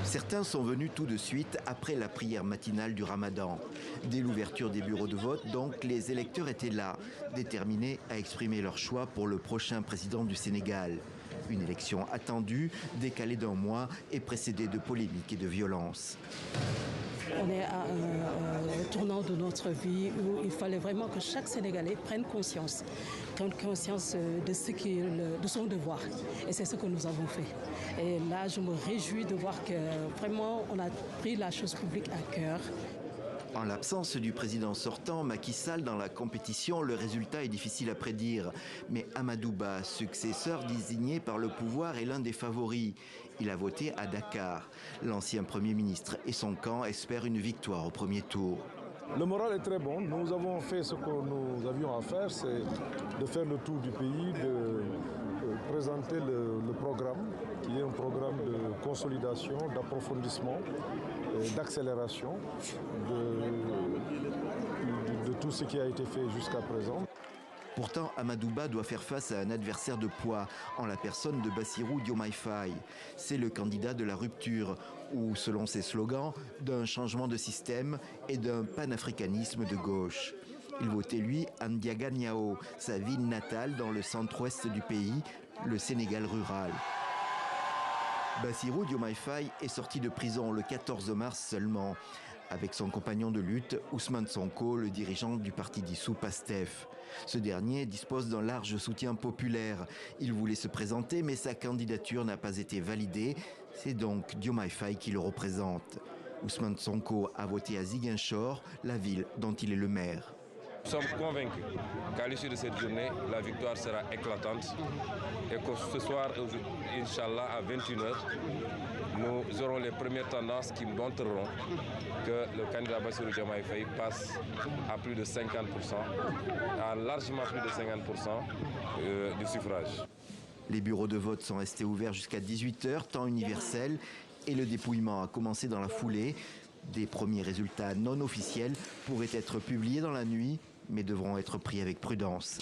Certains sont venus tout de suite après la prière matinale du Ramadan. Dès l'ouverture des bureaux de vote, donc, les électeurs étaient là, déterminés à exprimer leur choix pour le prochain président du Sénégal. Une élection attendue, décalée d'1 mois et précédée de polémiques et de violences. On est à un tournant de notre vie où il fallait vraiment que chaque Sénégalais prenne conscience de son devoir. Et c'est ce que nous avons fait. Et là, je me réjouis de voir que vraiment on a pris la chose publique à cœur. En l'absence du président sortant, Macky Sall, dans la compétition, le résultat est difficile à prédire. Mais Amadou Ba, successeur désigné par le pouvoir, est l'un des favoris. Il a voté à Dakar. L'ancien Premier ministre et son camp espèrent une victoire au premier tour. Le moral est très bon. Nous avons fait ce que nous avions à faire, c'est de faire le tour du pays, de présenter le programme, qui est un programme de consolidation, d'approfondissement, d'accélération de tout ce qui a été fait jusqu'à présent. Pourtant, Amadou Ba doit faire face à un adversaire de poids, en la personne de Bassirou Diomaye Faye. C'est le candidat de la rupture, ou, selon ses slogans, d'un changement de système et d'un panafricanisme de gauche. Il votait, lui, à Ndiaganiao, sa ville natale dans le centre-ouest du pays, le Sénégal rural. Bassirou Diomaye Faye est sorti de prison le 14 mars seulement, avec son compagnon de lutte, Ousmane Sonko, le dirigeant du parti dissous PASTEF. Ce dernier dispose d'un large soutien populaire. Il voulait se présenter, mais sa candidature n'a pas été validée. C'est donc Diomaye Faye qui le représente. Ousmane Sonko a voté à Ziguinchor, la ville dont il est le maire. Nous sommes convaincus qu'à l'issue de cette journée, la victoire sera éclatante et que ce soir, Inch'Allah, à 21h, nous aurons les premières tendances qui montreront que le candidat Bassirou Diomaye Faye passe à plus de 50%, à largement plus de 50% du suffrage. Les bureaux de vote sont restés ouverts jusqu'à 18h, temps universel, et le dépouillement a commencé dans la foulée. Des premiers résultats non officiels pourraient être publiés dans la nuit, mais devront être pris avec prudence.